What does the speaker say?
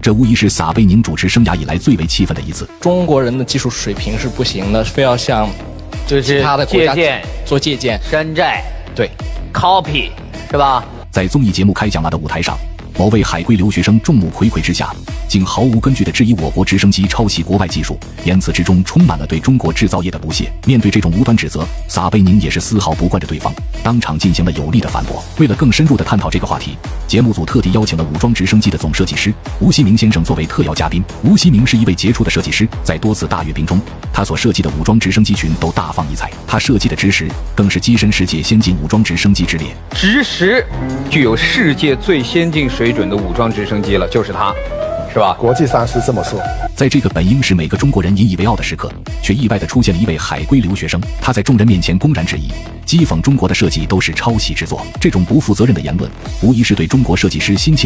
这无疑是撒贝宁主持生涯以来最为气愤的一次。中国人的技术水平是不行的，非要向就是其他的国家做借鉴、山寨，对 ，copy 是吧？在综艺节目开讲了的舞台上，某位海归留学生众目睽睽之下，竟毫无根据地质疑我国直升机抄袭国外技术，言辞之中充满了对中国制造业的不屑。面对这种无端指责，撒贝宁也是丝毫不惯着对方，当场进行了有力的反驳。为了更深入地探讨这个话题，节目组特地邀请了武装直升机的总设计师吴锡明先生作为特邀嘉宾。吴锡明是一位杰出的设计师，在多次大阅兵中，他所设计的武装直升机群都大放异彩。他设计的直十更是跻身世界先进武装直升机之列。直十具有世界最先进水准的武装直升机了，就是它。是吧？国际上是这么说。在这个本应是每个中国人引以为傲的时刻，却意外地出现了一位海归留学生。他在众人面前公然质疑、讥讽中国的设计都是抄袭之作。这种不负责任的言论，无疑是对中国设计师辛勤努